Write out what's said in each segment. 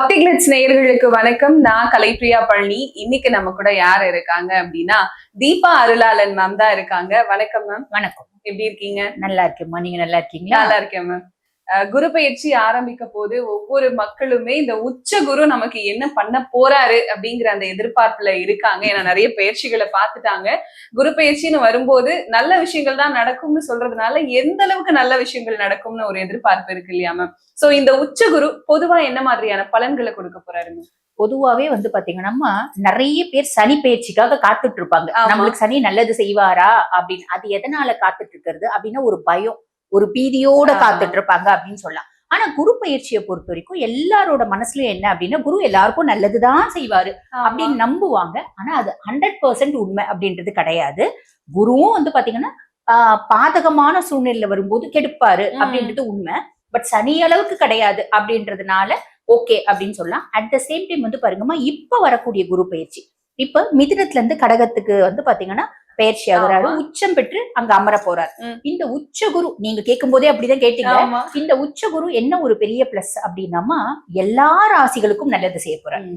பக்தி கிளிட்ஸ் நேயர்களுக்கு வணக்கம். நான் கலைப்பிரியா பழனி. இன்னைக்கு நம்ம கூட யார் இருக்காங்க அப்படின்னா தீபா அருளாளன் மேம் தான் இருக்காங்க. வணக்கம் மேம். வணக்கம். எப்படி இருக்கீங்க? நல்லா இருக்கேம்மா, நீங்க நல்லா இருக்கீங்களா? நல்லா இருக்கேன் மேம். குரு பயிற்சி ஆரம்பிக்க போது ஒவ்வொரு மக்களுமே இந்த உச்ச குரு நமக்கு என்ன பண்ண போறாரு அப்படிங்கிற அந்த எதிர்பார்ப்புல இருக்காங்க. ஏன்னா நிறைய பயிற்சிகளை பார்த்துட்டாங்க. குரு பயிற்சின்னு வரும்போது நல்ல விஷயங்கள் தான் நடக்கும்னு சொல்றதுனால எந்த அளவுக்கு நல்ல விஷயங்கள் நடக்கும்னு ஒரு எதிர்பார்ப்பு இருக்கு இல்லையா மேம்? சோ இந்த உச்ச குரு பொதுவா என்ன மாதிரியான பலன்களை கொடுக்க போறாருங்க? பொதுவாவே பாத்தீங்கன்னா நிறைய பேர் சனி பயிற்சிக்காக காத்துட்டு இருப்பாங்க. நம்மளுக்கு சனி நல்லது செய்வாரா அப்படின்னு. அது எதனால காத்துட்டு இருக்கிறது அப்படின்னா ஒரு பயம், ஒரு பீதியோட காத்துட்டு இருப்பாங்க அப்படின்னு சொல்லலாம். ஆனா குரு பயிற்சியை பொறுத்த வரைக்கும் எல்லாரோட மனசுலயும் என்ன அப்படின்னா குரு எல்லாருக்கும் நல்லதுதான் செய்வாரு அப்படின்னு நம்புவாங்க. ஆனா அது 100% உண்மை அப்படின்றது கிடையாது. குருவும் பாத்தீங்கன்னா பாதகமான சூழ்நிலையில வரும்போது கெடுப்பாரு அப்படின்றது உண்மை. பட் சனி அளவுக்கு கிடையாது அப்படின்றதுனால ஓகே அப்படின்னு சொல்லலாம். அட் த சேம் டைம் பாருங்கம்மா, இப்ப வரக்கூடிய குரு பயிற்சி இப்ப மிதுனத்துல இருந்து கடகத்துக்கு பாத்தீங்கன்னா பயிற்சி ஆகுறாரு. உச்சம் பெற்று அங்க அமர போறாரு. இந்த உச்ச குரு நீங்க கேட்கும் போதே அப்படிதான் கேட்டீங்க. இந்த உச்ச குரு என்ன ஒரு பெரிய பிளஸ் அப்படின்னா எல்லா ராசிகளுக்கும் நல்லது செய்ய போறாரு.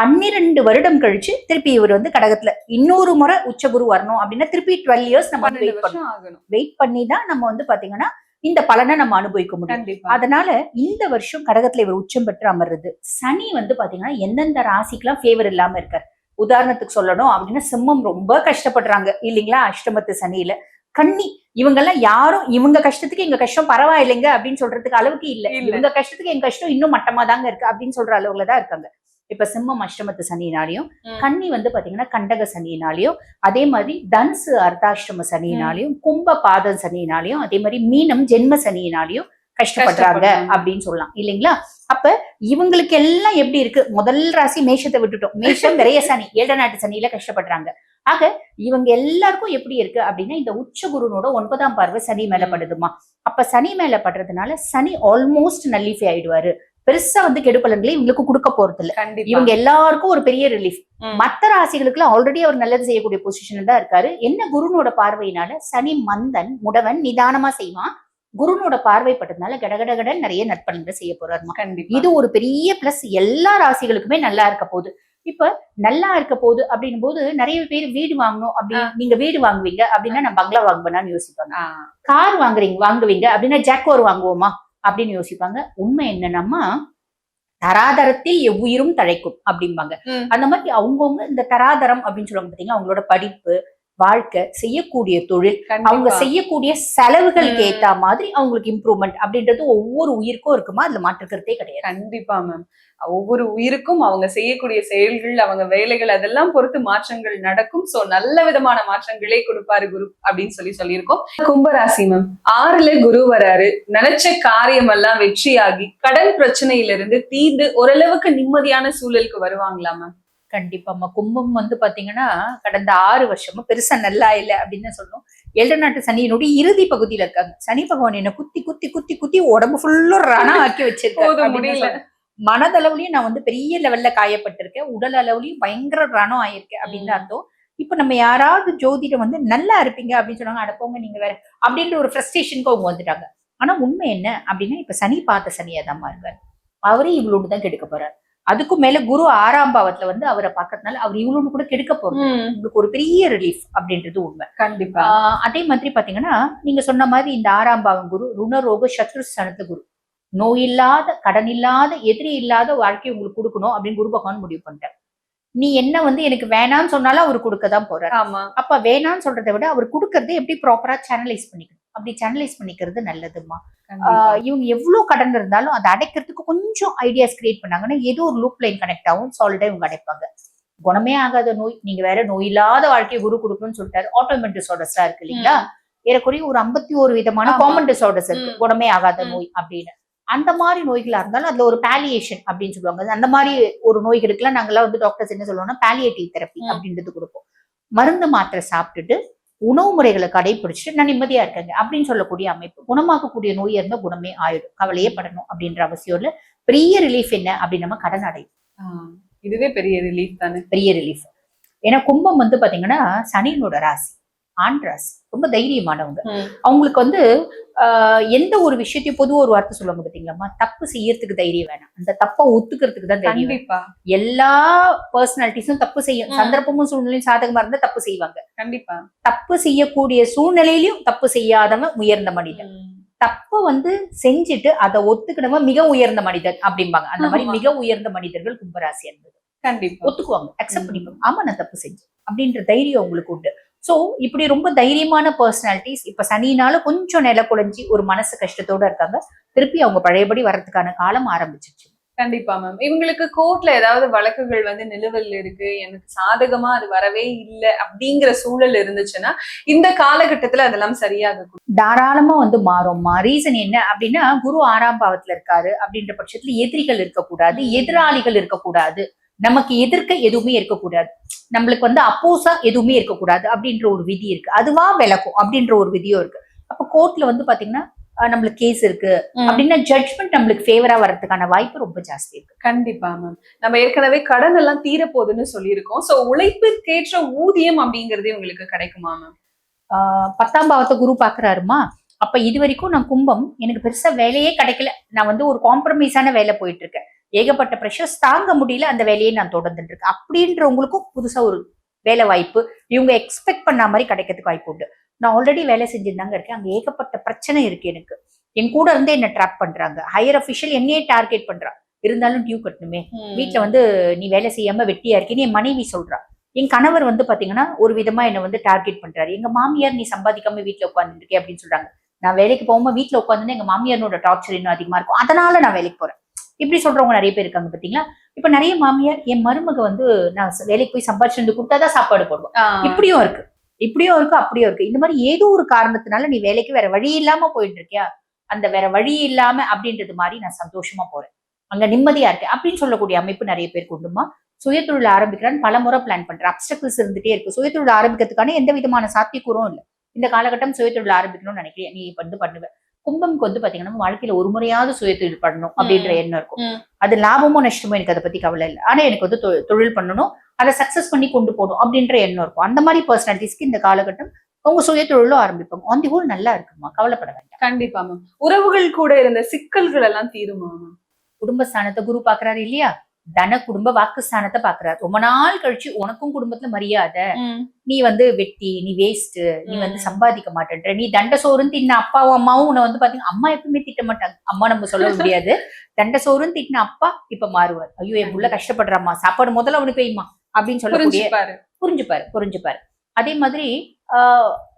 12 வருடம் கழிச்சு திருப்பி இவர் கடகத்துல இன்னொரு முறை உச்ச குரு வரணும் அப்படின்னா திருப்பி 12 இயர்ஸ் நம்ம வெயிட் பண்ணி தான் நம்ம பாத்தீங்கன்னா இந்த பலனை நம்ம அனுபவிக்க முடியும். அதனால இந்த வருஷம் கடகத்துல இவர் உச்சம் பெற்று அமர்றது. சனி பாத்தீங்கன்னா எந்தெந்த ராசிக்கெல்லாம் ஃபேவர் இல்லாம இருக்காரு. உதாரணத்துக்கு சொல்லணும் அப்படின்னா சிம்மம் ரொம்ப கஷ்டப்படுறாங்க இல்லைங்களா, அஷ்டமத்து சனியில. கன்னி இவங்கெல்லாம் யாரும் இவங்க கஷ்டத்துக்கு எங்க கஷ்டம் பரவாயில்லைங்க அப்படின்னு சொல்றதுக்கு அளவுக்கு இல்ல. இவங்க கஷ்டத்துக்கு எங்க கஷ்டம் இன்னும் மட்டமா தாங்க இருக்கு அப்படின்னு சொல்ற அளவுலதான் இருக்காங்க. இப்ப சிம்மம் அஷ்டமத்து சனினாலையும், கன்னி பாத்தீங்கன்னா கண்டக சனினாலையும், அதே மாதிரி தனுசு அர்த்தாஷ்டம சனினாலையும், கும்ப பாதம் சனினாலையும், அதே மாதிரி மீனம் ஜென்ம சனினாலையும் கஷ்டப்படுறாங்க அப்படின்னு சொல்லலாம் இல்லைங்களா. அப்ப இவங்களுக்கு எல்லாம் எப்படி இருக்கு? முதல் ராசி மேஷத்தை விட்டுட்டோம். மேஷம் நிறைய சனி 7 நாட்டு சனியில கஷ்டப்படுறாங்க. ஆக இவங்க எல்லாருக்கும் எப்படி இருக்கு அப்படின்னா இந்த உச்ச குருனோட 9ஆம் பார்வை சனி மேல படுதுமா. அப்ப சனி மேல படுறதுனால சனி ஆல்மோஸ்ட் நல்லிஃபை ஆயிடுவாரு. பெருசா கெடுபலன்களை இவங்களுக்கு கொடுக்க போறது இல்ல. இவங்க எல்லாருக்கும் ஒரு பெரிய ரிலீஃப். மத்த ராசிகளுக்கு ஆல்ரெடி அவர் நல்லது செய்யக்கூடிய பொசிஷன் தான் இருக்காரு. என்ன குருனோட பார்வையினால சனி மந்தன் முடவன் நிதானமா செய்வான். குருனோட பார்வைப்பட்டதுனால கடகடகடன் நிறைய நற்பலன்கள் செய்ய போறாருமா. இது ஒரு பெரிய பிளஸ். எல்லா ராசிகளுக்குமே நல்லா இருக்க போகுது. இப்ப நல்லா இருக்க போகுது அப்படின்னும் போது நிறைய பேர் வீடு வாங்கணும் அப்படின்னு, நீங்க வீடு வாங்குவீங்க அப்படின்னா நான் பங்களா வாங்குவேன்னு யோசிப்பாங்க. கார் வாங்குவீங்க அப்படின்னா ஜாக்வார் வாங்குவோமா அப்படின்னு யோசிப்பாங்க. உண்மை என்னன்னா தராதரத்தில் எவ்வுயிரும் தழைக்கும் அப்படிம்பாங்க. அந்த மாதிரி அவங்கவுங்க இந்த தராதரம் அப்படின்னு சொல்லுவாங்க பாத்தீங்கன்னா அவங்களோட படிப்பு, வாழ்க்கை, செய்யக்கூடிய தொழில், அவங்க செய்யக்கூடிய செலவுகளுக்கு ஏத்த மாதிரி அவங்களுக்கு இம்ப்ரூவ்மெண்ட் அப்படின்றது ஒவ்வொரு உயிருக்கும் இருக்குமா, அதுல மாற்றுக்கிறதே கிடையாது. கண்டிப்பா மேம். ஒவ்வொரு உயிருக்கும் அவங்க செய்யக்கூடிய செயல்கள், அவங்க வேலைகள் அதெல்லாம் பொறுத்து மாற்றங்கள் நடக்கும். சோ நல்ல விதமான மாற்றங்களே கொடுப்பாரு குரு அப்படின்னு சொல்லியிருக்கோம். கும்பராசி மேம், 6ல குரு வராரு. நினைச்ச காரியம் எல்லாம் வெற்றியாகி கடன் பிரச்சனையிலிருந்து தீர்ந்து ஓரளவுக்கு நிம்மதியான சூழலுக்கு வருவாங்களா மேம்? கண்டிப்பாமா. கும்பம் பாத்தீங்கன்னா கடந்த 6 வருஷமா பெருசா நல்லா இல்லை அப்படின்னு சொல்லணும். 7 நாட்டு சனியினுடைய இறுதி பகுதியில இருக்காங்க. சனி பகவான் என்ன குத்தி குத்தி குத்தி குத்தி உடம்பு ஃபுல்லா ரணா ஆக்கி வச்சிருக்கேன். மனதளவுலயும் நான் பெரிய லெவல்ல காயப்பட்டிருக்கேன். உடல் அளவுலயும் பயங்கர ரணம் ஆயிருக்கேன் அப்படின்னு அர்த்தம். இப்ப நம்ம யாராவது ஜோதிடம் நல்லா இருப்பீங்க அப்படின்னு சொன்னாங்க, அடப்போங்க நீங்க வேற அப்படின்ற ஒரு ஃப்ரஸ்ட்ரேஷனுக்கு அவங்க வந்துட்டாங்க. ஆனா உண்மை என்ன அப்படின்னா இப்ப சனி பார்த்த சனியாதாம்மா இருக்காரு. அவரே இவ்வளோன்னு தான் கெடுக்க போறாரு. அதுக்கும் மேல குரு 6ஆம் பாவத்துல அவரை பாக்கிறதுனால அவர் இவ்வளவு கூட கெடுக்க போறது உங்களுக்கு ஒரு பெரிய ரிலீஃப் அப்படின்றது உண்மை. கண்டிப்பா. அதே மாதிரி பாத்தீங்கன்னா நீங்க சொன்ன மாதிரி இந்த 6ஆம் பாவம் குரு ருணரோக சத்ருஸ்தானத்து குரு. நோய் இல்லாத, கடன் இல்லாத, எதிரி இல்லாத வாழ்க்கை உங்களுக்கு கொடுக்கணும் அப்படின்னு குரு பகவான் முடிவு பண்ணிட்டார். நீ என்ன எனக்கு வேணாம்னு சொன்னாலும் அவர் கொடுக்கதான் போறாரு. அப்ப வேணாம்னு சொல்றதை விட அவர் கொடுக்கறது எப்படி ப்ராப்பரா சேனலைஸ் பண்ணிக்கணும். அப்படி சேனலைஸ் பண்ணிக்கிறது நல்லதுமா. இவங்க எவ்வளவு கடன் இருந்தாலும் அதை அடைக்கிறதுக்கு கொஞ்சம் ஐடியாஸ் கிரியேட் பண்ணாங்கன்னா ஏதோ ஒரு லூப் லைன் கனெக்ட் ஆகும், சாலிடா இவங்க அடைப்பாங்க. குணமே ஆகாத நோய், நீங்க வேற நோய் இல்லாத வாழ்க்கையை குரு கொடுக்கணும்னு சொல்லிட்டாரு. ஆட்டோமின் டிசார்டர்ஸா இருக்கு இல்லைங்களா, ஏறக்குறைய ஒரு 51 விதமான காமன் டிசார்டர்ஸ் இருக்கு குணமே ஆகாத நோய் அப்படின்னு. அந்த மாதிரி நோய்களா இருந்தாலும் அதுல ஒரு பாலியேஷன் அப்படின்னு சொல்லுவாங்க. அந்த மாதிரி ஒரு நோய்களுக்குலாம் நாங்கெல்லாம் டாக்டர்ஸ் என்ன சொல்லுவோம்னா பாலியேட்டிவ் தெரப்பி அப்படின்றது கொடுப்போம். மருந்து மாத்திரை சாப்பிட்டுட்டு உணவு முறைகளை கடைபிடிச்சிட்டு நான் நிம்மதியா இருக்கேங்க அப்படின்னு சொல்லக்கூடிய அமைப்பு. குணமாக்கக்கூடிய நோய் இருந்தா குணமே ஆயிடும், கவலையே படணும் அப்படின்ற அவசியம் இல்ல. பெரிய ரிலீஃப் என்ன அப்படின்னு நம்ம கடன் அடையும். இதுவே பெரிய ரிலீஃப் தானே. பெரிய ரிலீஃப். ஏன்னா கும்பம் பாத்தீங்கன்னா சனியினோட ராசி. ஆண் ராசி ரொம்ப தைரியமானவங்க. அவங்களுக்கு வந்து எந்த ஒரு விஷயத்தையும் பொதுவா ஒரு வார்த்தை சொல்லுவாங்க பாத்தீங்களா, தப்பு செய்யறதுக்கு தைரியம் வேணாம், அந்த தப்பை ஒத்துக்கிறதுக்கு தான் தைரியம். கண்டிப்பா எல்லா பர்சனாலிட்டிஸும் தப்பு செய்யும், சந்தர்ப்பமும் சூழ்நிலையும் சாதகமா இருந்தா தப்பு செய்வாங்க. கண்டிப்பா தப்பு செய்யக்கூடிய சூழ்நிலையிலும் தப்பு செய்யாதவன் உயர்ந்த மனிதன். தப்பு வந்து செஞ்சுட்டு அதை ஒத்துக்கிடவன் மிக உயர்ந்த மனிதன் அப்படிம்பாங்க. அந்த மாதிரி மிக உயர்ந்த மனிதர்கள் கும்பராசி என்பது. கண்டிப்பா ஒத்துக்குவாங்க, அக்செப்ட் பண்ணிப்பாங்க. ஆமா நான் தப்பு செஞ்சேன் அப்படின்ற தைரியம் உங்களுக்கு உண்டு. சோ இப்படி ரொம்ப தைரியமான பர்சனாலிட்டிஸ் இப்ப சனினால கொஞ்சம் நில குலைஞ்சி ஒரு மனசு கஷ்டத்தோட இருக்காங்க. திருப்பி அவங்க பழையபடி வர்றதுக்கான காலம் ஆரம்பிச்சிருச்சு. கண்டிப்பா மேம். இவங்களுக்கு கோர்ட்ல ஏதாவது வழக்குகள் வந்து நிலுவையில் இருக்கு, எனக்கு சாதகமா அது வரவே இல்லை அப்படிங்கிற சூழல் இருந்துச்சுன்னா இந்த காலகட்டத்துல அதெல்லாம் சரியாக தாராளமா வந்து மாறும்மா. ரீசன் என்ன அப்படின்னா, குரு 6ஆம் பாவத்துல இருக்காரு அப்படின்ற பட்சத்துல எதிரிகள் இருக்கக்கூடாது, எதிராளிகள் இருக்கக்கூடாது, நமக்கு எதிர்க்க எதுவுமே இருக்கக்கூடாது, நம்மளுக்கு வந்து அப்போசா எதுவுமே இருக்கக்கூடாது அப்படின்ற ஒரு விதி இருக்கு. அதுவா விளக்கும் அப்படின்ற ஒரு விதியும் இருக்கு. அப்ப கோர்ட்ல வந்து பாத்தீங்கன்னா நம்மளுக்கு கேஸ் இருக்கு அப்படின்னா ஜட்ஜ்மெண்ட் நம்மளுக்கு ஃபேவரா வர்றதுக்கான வாய்ப்பு ரொம்ப ஜாஸ்தி இருக்கு. கண்டிப்பா மேம். நம்ம ஏற்கனவே கடன் எல்லாம் தீர போகுதுன்னு சொல்லியிருக்கோம். சோ உழைப்பிற்கேற்ற ஊதியம் அப்படிங்கிறது உங்களுக்கு கிடைக்குமா மேம்? 10ஆம் பாவத்தை குரு பாக்குறாருமா. அப்ப இது வரைக்கும் நான் கும்பம் எனக்கு பெருசா வேலையே கிடைக்கல, நான் வந்து ஒரு காம்ப்ரமைஸான வேலை போயிட்டு இருக்கேன், ஏகப்பட்ட ப்ரெஷர்ஸ் தாங்க முடியல, அந்த வேலையை நான் தொடர்ந்துட்டு இருக்கேன் அப்படின்றவங்களுக்கும் புதுசா ஒரு வேலை வாய்ப்பு இவங்க எக்ஸ்பெக்ட் பண்ண மாதிரி கிடைக்கிறதுக்கு வாய்ப்பு உண்டு. நான் ஆல்ரெடி வேலை செஞ்சுருந்தாங்க இருக்கேன், அங்க ஏகப்பட்ட பிரச்சனை இருக்கு, எனக்கு என் கூட இருந்து என்ன ட்ராப் பண்றாங்க, ஹையர் அபிஷியல் என்னையே டார்கெட் பண்றான், இருந்தாலும் டியூ கட்டணுமே, வீட்டுல வந்து நீ வேலை செய்யாம வெட்டியா இருக்கேன்னு என் மனைவி சொல்றா. என் கணவர் வந்து பாத்தீங்கன்னா ஒரு விதமா என்ன வந்து டார்கெட் பண்றாரு. எங்க மாமியார் நீ சம்பாதிக்காம வீட்டுல உட்காந்துருக்கே அப்படின்னு சொல்றாங்க. நான் வேலைக்கு போகாம வீட்டுல உட்காந்துன்னு எங்க மாமியாரோட டார்ச்சர் இன்னும் அதிகமா இருக்கும், அதனால நான் வேலைக்கு போறேன். இப்படி சொல்றவங்க நிறைய பேர் இருக்காங்க பாத்தீங்களா. இப்ப நிறைய மாமியார் என் மருமக வந்து நான் வேலைக்கு போய் சம்பாதிச்சு வந்து கொடுத்தாதான் சாப்பாடு போடுவோம், இப்படியும் இருக்கு, இப்படியும் இருக்கு, அப்படியும் இருக்கு. இந்த மாதிரி ஏதோ ஒரு காரணத்தினால நீ வேலைக்கு வேற வழி இல்லாம போயிட்டு இருக்கியா, அந்த வேற வழி இல்லாம அப்படின்றது மாதிரி நான் சந்தோஷமா போறேன், அங்க நிம்மதியா இருக்கேன் அப்படின்னு சொல்லக்கூடிய அமைப்பு நிறைய பேருக்கு உண்டுமா. சுயதொழில் ஆரம்பிக்கிறான்னு பல முறை பிளான் பண்றேன், அப்டக்கிள்ஸ் இருந்துட்டே இருக்கு. சுயதொழில் ஆரம்பிக்கிறதுக்கான எந்த விதமான சாத்தியக்கூறும் இல்லை. இந்த காலகட்டம் சுயதொழில் ஆரம்பிக்கணும்னு நினைக்கிறேன், நீ வந்து பண்ணுவேன். கும்பம்க்கு வந்து பாத்தீங்கன்னா வாழ்க்கையில ஒரு முறையாவது சுயதொழில் பண்ணணும் அப்படின்ற எண்ணம் இருக்கும். அது லாபமோ நஷ்டமோ எனக்கு அதை பத்தி கவலை இல்லை, ஆனா எனக்கு வந்து தொழில் பண்ணணும், அதை சக்சஸ் பண்ணி கொண்டு போகணும் அப்படின்ற எண்ணம் இருக்கும். அந்த மாதிரி பர்சனாலிட்டிஸ்க்கு இந்த காலகட்டம் அவங்க சுய தொழிலும் ஆரம்பிப்பாங்க. ஆன் தி ஹோல் நல்லா இருக்குமா, கவலைப்பட வேண்டாம். கண்டிப்பா மேம். உறவுகள் கூட இருந்த சிக்கல்கள் எல்லாம் தீருமா மேம்? குடும்பஸ்தானத்தை குரு பாக்குறாரு இல்லையா, தன குடும்ப வாக்குஸ்தானத்தை பாக்குறாரு. ரொம்ப நாள் கழிச்சு உனக்கும் குடும்பத்துல மரியாதை, நீ வந்து வெட்டி, நீ வேஸ்ட், நீ வந்து சம்பாதிக்க மாட்டேன்ற, நீ தண்ட சோறுன்னு தின்ன அப்பாவும் அம்மாவும் உன்னை வந்து பாத்தீங்கன்னா, அம்மா எப்பவுமே திட்ட மாட்டாங்க, அம்மா நம்ம சொல்ல முடியாது, தண்ட சோறுன்னு திட்டின அப்பா இப்ப மாறுவார். ஐயோ என் புள்ள கஷ்டப்படுறாம்மா, சாப்பாடு முதல்ல அவனுக்கு வைமா அப்படின்னு சொல்லக்கூடிய புரிஞ்சுப்பாரு. அதே மாதிரி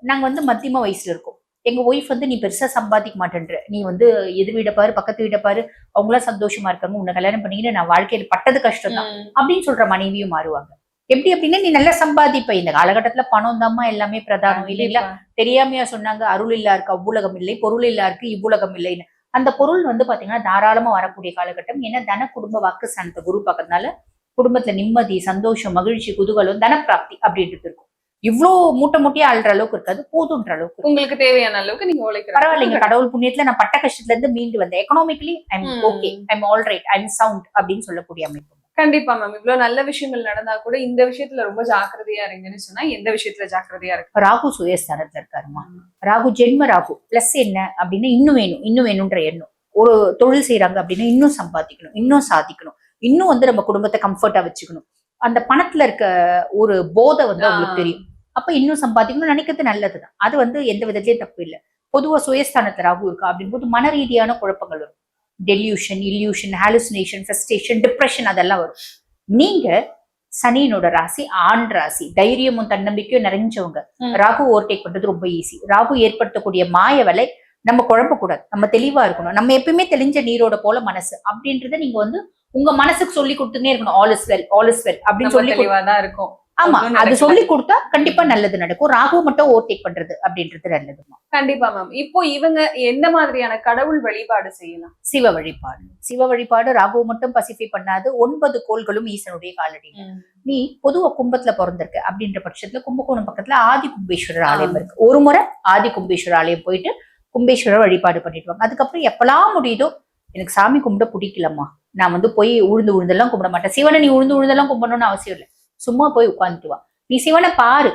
நாங்க வந்து மத்தியம வயசுல இருக்கோம். எங்க ஒய்ஃப் வந்து நீ பெருசா சம்பாதிக்க மாட்டேன்ற, நீ வந்து எது வீட பாரு பக்கத்து வீட பாரு, அவங்களாம் சந்தோஷமா இருக்காங்க, உன்னை கல்யாணம் பண்ணிக்கிட்டு நான் வாழ்க்கையில பட்டது கஷ்டம் தான் அப்படின்னு சொல்ற மனைவியும் மாறுவாங்க. எப்படி அப்படின்னா நீ நல்லா சம்பாதிப்ப, இந்த காலகட்டத்துல பணம் தாம்மா எல்லாமே பிரதானம் இல்லைங்களா. தெரியாமையா சொன்னாங்க, அருள் இல்லா இருக்கு அவ்வுலகம் இல்லை, பொருள் இல்லா இருக்கு இவ்வுலகம் இல்லைன்னு. அந்த பொருள் வந்து பாத்தீங்கன்னா தாராளமா வரக்கூடிய காலகட்டம். ஏன்னா தன குடும்ப வாக்குஸ்தானத்தை குரு பார்க்கறதுனால குடும்பத்துல நிம்மதி, சந்தோஷம், மகிழ்ச்சி, குதூகலம், தனப்பிராப்தி அப்படின்றது இருக்கும். இவ்வளவு மூட்டையா அழுற அளவுக்கு இருக்காது, போதுன்ற அளவுக்கு உங்களுக்கு தேவையான அளவுக்கு நீங்க உழைக்கிற பரவாயில்லைங்க. கடவுள் புண்ணியத்துல நான் பட்ட கஷ்டத்துல இருந்து மீண்டு வந்தேன், economically I'm okay, I'm all right, I'm sound அப்படின்னு சொல்லக்கூடிய அமைப்பு. கண்டிப்பா மேம். இவ்வளவு நல்ல விஷயங்கள் நடந்தா கூட இந்த விஷயத்துல ரொம்ப ஜாக்கிரதையா இருங்கன்னு சொன்னா எந்த விஷயத்துல ஜாக்கிரதையா இருக்கு? ராகு சுயஸ்தானத்துல இருக்காருமா. ராகு ஜென்ம ராகு. பிளஸ் என்ன அப்படின்னா இன்னும் வேணும்ன்ற எண்ணம். ஒரு தொழில் செய்யறாங்க அப்படின்னா இன்னும் சம்பாதிக்கணும், இன்னும் சாதிக்கணும், இன்னும் வந்து நம்ம குடும்பத்தை கம்ஃபர்ட்டா வச்சுக்கணும், அந்த பணத்துல இருக்க ஒரு போதை வந்து அவங்களுக்கு தெரியும். அப்ப இன்னும் சம்பாதிக்கணும்னு நினைக்கிறது நல்லதுதான், அது வந்து எந்த விதத்திலயும் தப்பு இல்லை. பொதுவா சுயஸ்தானத்துல ராகு இருக்கா அப்படின் போது மன ரீதியான குழப்பங்கள் வரும், delusion, illusion, hallucination, frustration, depression அதெல்லாம் வரும். நீங்க சனியினோட ராசி ஆண் ராசி, தைரியமும் தன்னம்பிக்கையும் நிறைஞ்சவங்க. ராகு ஓவர்டேக் பண்றது ரொம்ப ஈஸி. ராகு ஏற்படுத்தக்கூடிய மாய வேலை நம்ம குழப்ப கூடாது, நம்ம தெளிவா இருக்கணும். நம்ம எப்பயுமே தெளிஞ்ச நீரோட போல மனசு அப்படின்றத நீங்க வந்து உங்க மனசுக்கு சொல்லி கொடுத்துனே இருக்கணும். All is well, all is well அப்படின்னு சொல்லி தெளிவாதான் இருக்கும். ஆமா, அது சொல்லி கொடுத்தா கண்டிப்பா நல்லது நடக்கும். ராகு மட்டும் ஓவர்டேக் பண்றது அப்படின்றது நல்லதுமா. கண்டிப்பா மேம். இப்போ இவங்க எந்த மாதிரியான கடவுள் வழிபாடு செய்யலாம்? சிவ வழிபாடு ராகு மட்டும் பசிஃபை பண்ணாது, 9 கோள்களும் ஈசனுடைய காலடி. நீ பொதுவா கும்பத்துல பிறந்திருக்க அப்படின்ற பட்சத்துல கும்பகோணம் பக்கத்துல ஆதி கும்பேஸ்வரர் ஆலயம் இருக்கு. ஒரு முறை ஆதி கும்பேஸ்வரர் ஆலயம் போயிட்டு கும்பேஸ்வரர் வழிபாடு பண்ணிட்டு வாங்க. அதுக்கப்புறம் எப்பெல்லாம் முடியுதோ, எனக்கு சாமி கும்பிட பிடிக்கலம்மா, நான் வந்து போய் உழுந்தெல்லாம் கும்பிட மாட்டேன், சிவனை நீ உழுந்தெல்லாம் கும்பிடணும்னு அவசியம் இல்லை, சும்மா போய் உட்காந்துட்டு வா, நீ சிவனை பாரு,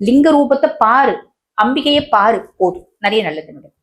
லிங்க ரூபத்தை பாரு, அம்பிகையை பாரு போதும், நிறைய நல்லது நடக்கும்.